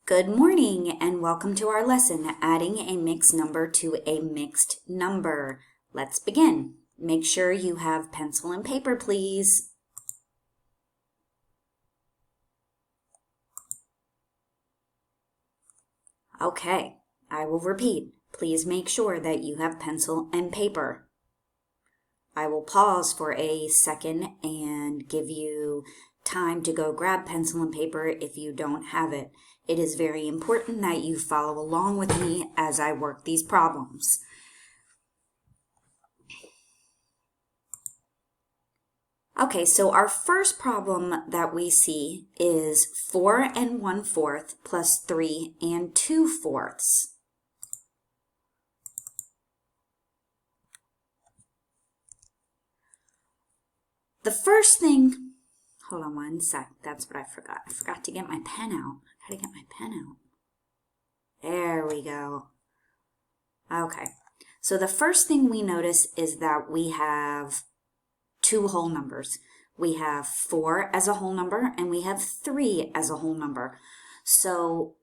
Good morning and welcome to our lesson, adding a mixed number to a mixed number. Let's begin. Make sure you have pencil and paper, please. Okay, I will repeat. Please make sure that you have pencil and paper. I will pause for a second and give you time to go grab pencil and paper if you don't have it. It is very important that you follow along with me as I work these problems. Okay, so our first problem that we see is 4 1/4 plus 3 2/4. The first thing, hold on one sec, that's what I forgot. I forgot to get my pen out. I gotta get my pen out. There we go. Okay, so the first thing we notice is that we have two whole numbers. We have 4 as a whole number and we have 3 as a whole number. So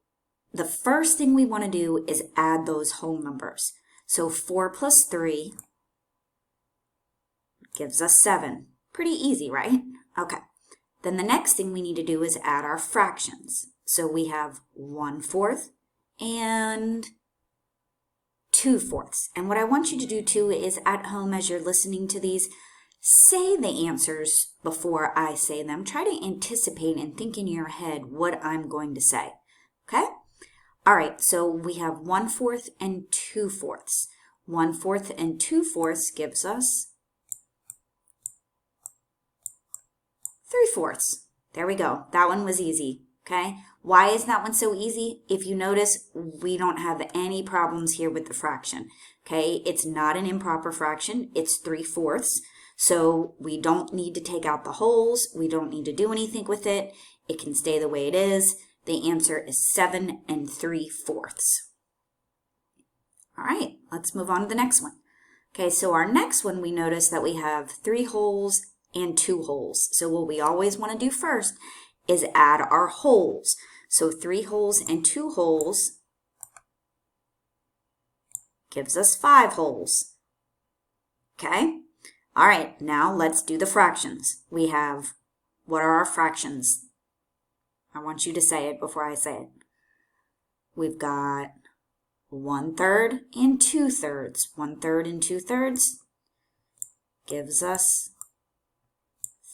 the first thing we want to do is add those whole numbers. So 4 plus 3 gives us 7. Pretty easy, right? Okay. Then the next thing we need to do is add our fractions. So we have 1/4 and 2/4. And what I want you to do too is at home as you're listening to these, say the answers before I say them. Try to anticipate and think in your head what I'm going to say. Okay? All right, so we have 1/4 and 2/4. 1/4 and 2/4 gives us 3/4. There we go. That one was easy. Okay? Why is that one so easy? If you notice, we don't have any problems here with the fraction. Okay? It's not an improper fraction. It's 3/4. So we don't need to take out the wholes. We don't need to do anything with it. It can stay the way it is. The answer is 7 3/4. All right, let's move on to the next one. Okay, so our next one, we notice that we have 3 wholes and 2 wholes. So what we always want to do first is add our wholes. So 3 wholes and 2 wholes gives us 5 wholes. Okay? All right, now let's do the fractions. We have, what are our fractions? I want you to say it before I say it. We've got 1/3 and 2/3. 1/3 and 2/3 gives us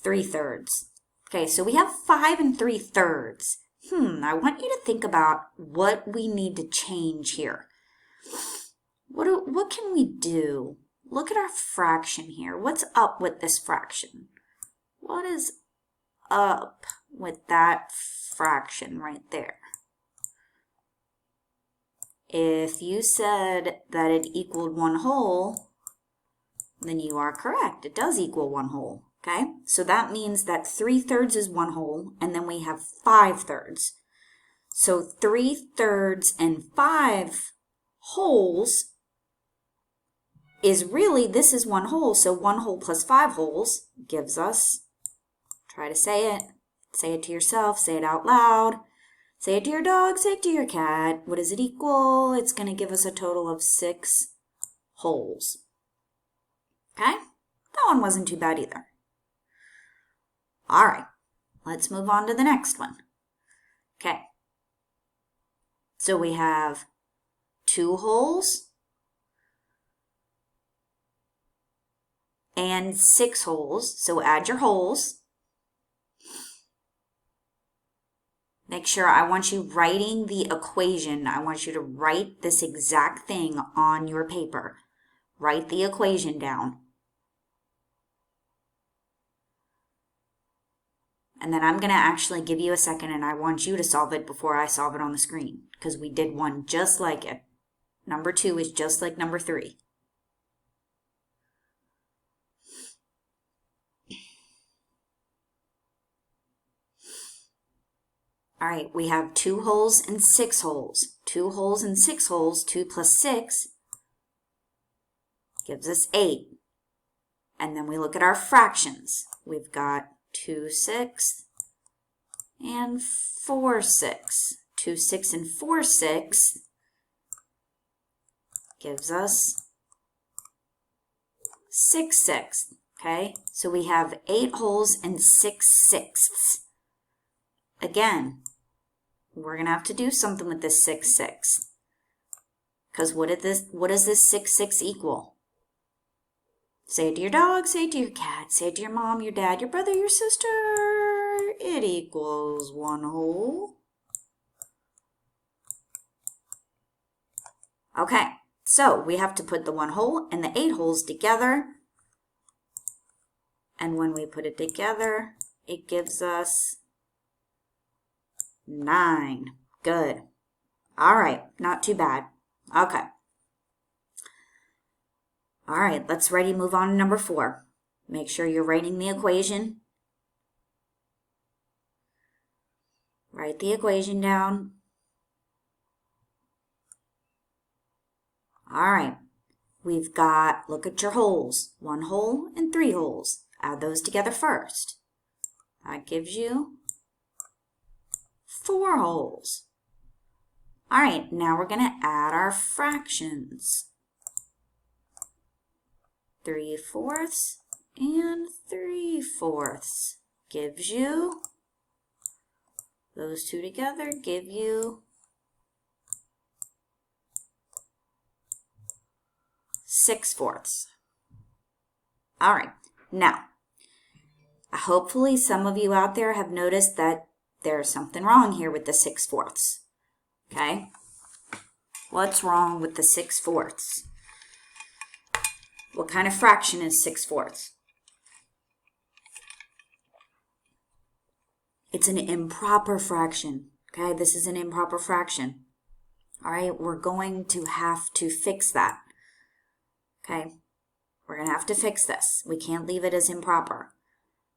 3/3. Okay, so we have 5 3/3. I want you to think about what we need to change here. What can we do? Look at our fraction here. What's up with this fraction? What is up with that fraction right there? If you said that it equaled 1 whole, then you are correct. It does equal 1 whole. Okay, so that means that 3/3 is 1 whole, and then we have 5/3. So 3/3 and 5 wholes is really, this is 1 whole, so 1 whole plus 5 wholes gives us, try to say it to yourself, say it out loud, say it to your dog, say it to your cat. What does it equal? It's going to give us a total of 6 wholes. Okay, that one wasn't too bad either. All right, let's move on to the next one. Okay, so we have 2 wholes and 6 wholes, so add your wholes. Make sure, I want you writing the equation. I want you to write this exact thing on your paper. Write the equation down. And then I'm going to actually give you a second and I want you to solve it before I solve it on the screen, because we did one just like it. Number 2 is just like number 3. All right, we have 2 wholes and 6 wholes. 2 wholes and 6 wholes, 2 plus 6 gives us 8. And then we look at our fractions. We've got 2/6 and 4/6. 2 6 and 4 6 gives us 6 6. Okay, so we have 8 wholes and 6 sixths. Again, we're going to have to do something with this 6 6. Because what does this 6 6 equal? Say it to your dog, say it to your cat, say it to your mom, your dad, your brother, your sister. It equals 1 whole. Okay, so we have to put the 1 whole and the 8 wholes together. And when we put it together, it gives us 9. Good. All right, not too bad. Okay. All right, let's ready move on to number 4. Make sure you're writing the equation. Write the equation down. All right, we've got, look at your wholes, 1 whole and 3 wholes. Add those together first. That gives you 4 wholes. All right, now we're going to add our fractions. 3/4 and 3/4 gives you, those two together give you 6/4. All right, now, hopefully some of you out there have noticed that there's something wrong here with the 6/4. Okay? What's wrong with the 6/4? What kind of fraction is 6/4? It's an improper fraction. Okay, this is an improper fraction. All right, we're going to have to fix that. Okay, we're going to have to fix this. We can't leave it as improper.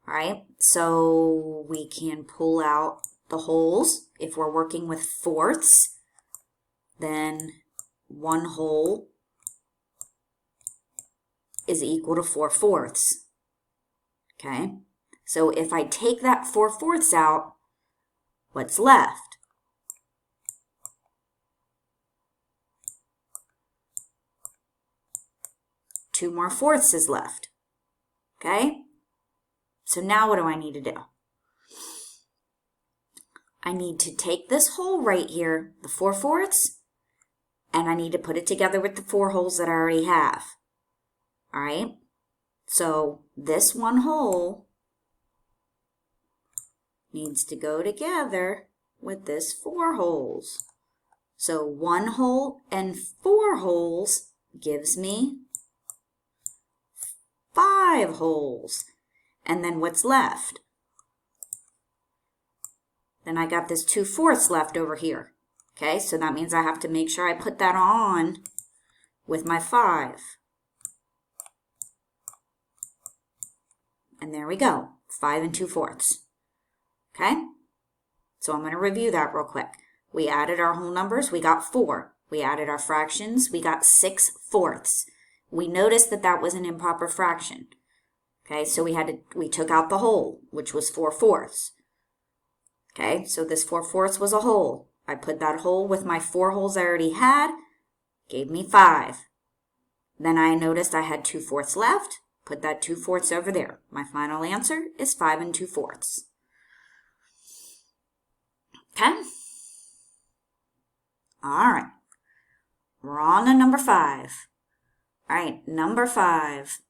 All right, so we can pull out the wholes. If we're working with fourths, then 1 whole is equal to 4/4. Okay, so if I take that 4/4 out, what's left? Two more fourths is left. Okay, so now what do I need to do? I need to take this whole right here, the 4/4, and I need to put it together with the 4 wholes that I already have. All right, so this 1 whole needs to go together with this 4 wholes. So 1 whole and 4 wholes gives me 5 wholes. And then what's left? Then I got this 2/4 left over here. Okay, so that means I have to make sure I put that on with my 5. And there we go, 5 2/4. Okay, so I'm going to review that real quick. We added our whole numbers, we got 4. We added our fractions, we got 6/4. We noticed that that was an improper fraction. Okay, so we took out the whole, which was 4/4. Okay, so this 4/4 was a whole. I put that whole with my 4 wholes I already had, gave me 5. Then I noticed I had 2/4 left. Put that 2/4 over there. My final answer is 5 2/4. Okay? All right. We're on to number 5. All right, number 5.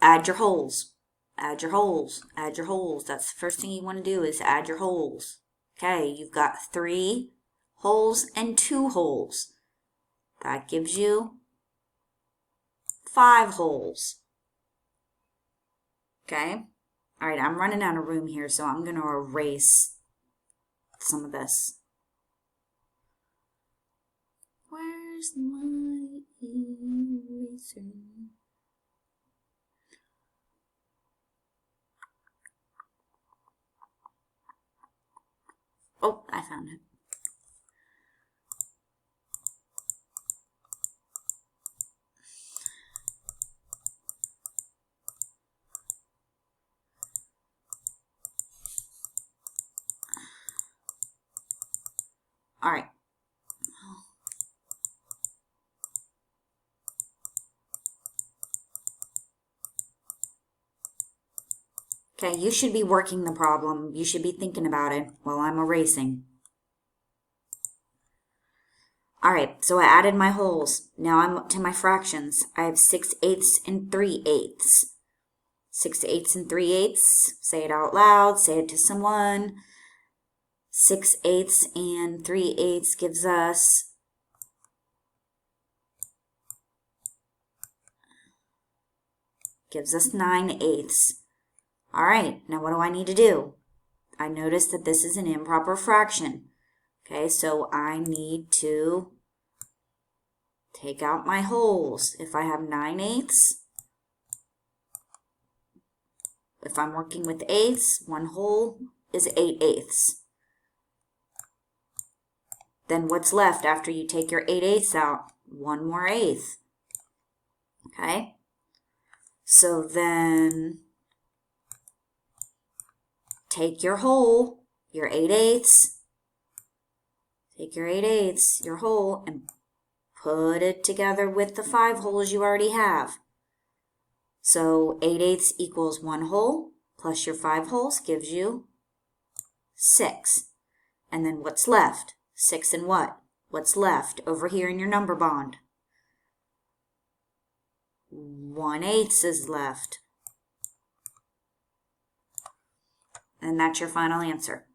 Add your wholes. Add your wholes. Add your wholes. That's the first thing you want to do is add your wholes. Okay, you've got 3 wholes and 2 wholes. That gives you 5 wholes. Okay? All right, I'm running out of room here, so I'm going to erase some of this. Where's my eraser? Oh, I found it. All right. Okay, you should be working the problem. You should be thinking about it while I'm erasing. All right, so I added my wholes. Now I'm up to my fractions. I have 6/8 and 3/8. 6/8 and 3/8. Say it out loud. Say it to someone. 6/8 and 3/8 gives us 9/8. All right, now what do I need to do? I notice that this is an improper fraction. Okay, so I need to take out my wholes. If I have 9/8, if I'm working with eighths, one whole is 8/8. Then what's left after you take your 8/8 out? One more eighth. Okay? So then take your whole, your 8/8, take your 8/8, your whole, and put it together with the 5 wholes you already have. So 8/8 equals 1 whole plus your 5 wholes gives you 6. And then what's left? 6 and what? What's left over here in your number bond? 1/8 is left. And that's your final answer.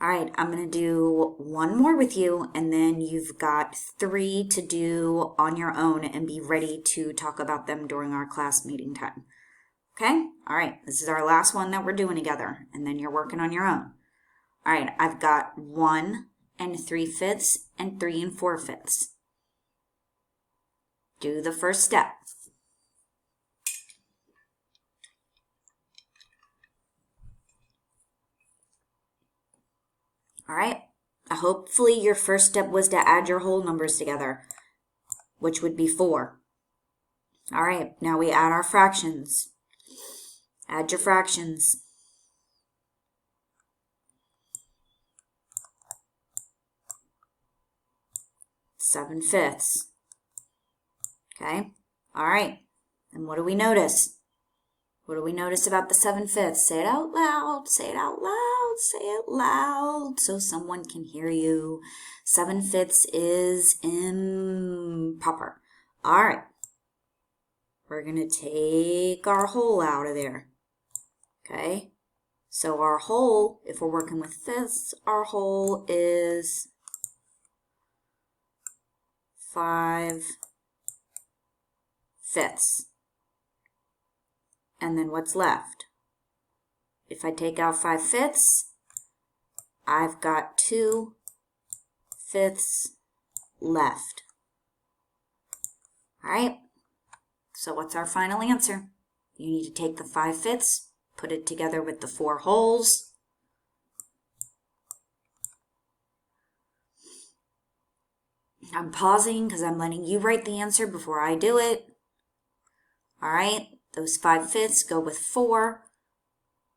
All right, I'm going to do one more with you, and then you've got 3 to do on your own and be ready to talk about them during our class meeting time. Okay? All right, this is our last one that we're doing together, and then you're working on your own. All right, I've got 1 and 3/5 and 3 and 4/5. Do the first step. All right, hopefully your first step was to add your whole numbers together, which would be 4. All right, now we add our fractions. Add your fractions. Seven fifths. Okay, all right, and what do we notice? What do we notice about the 7/5? Say it out loud, say it out loud, say it loud so someone can hear you. 7/5 is improper. All right, we're going to take our whole out of there. Okay, so our whole, if we're working with fifths, our whole is 5/5. And then what's left? If I take out 5/5, I've got 2/5 left. All right, so what's our final answer? You need to take the 5/5, put it together with the 4 wholes. I'm pausing because I'm letting you write the answer before I do it. All right, those 5/5 go with 4.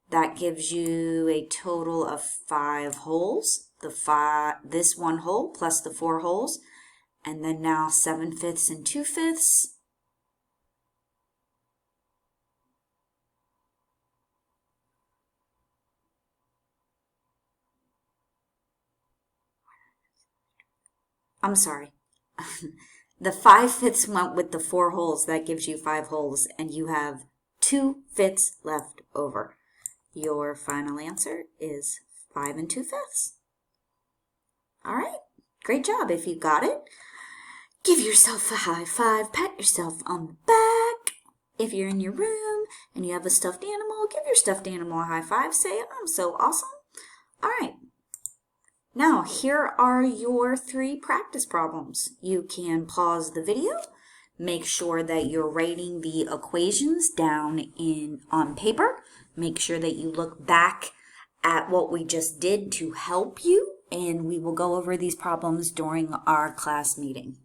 That gives you a total of 5 wholes. This 1 whole plus the 4 wholes. And then now 7/5 and 2/5. I'm sorry. The 5/5 went with the 4 wholes. That gives you 5 wholes, and you have 2/5 left over. Your final answer is 5 2/5. All right, great job. If you got it, give yourself a high five, pat yourself on the back. If you're in your room and you have a stuffed animal, give your stuffed animal a high five. Say, I'm so awesome. All right. Now, here are your 3 practice problems. You can pause the video, make sure that you're writing the equations down on paper. Make sure that you look back at what we just did to help you, and we will go over these problems during our class meeting.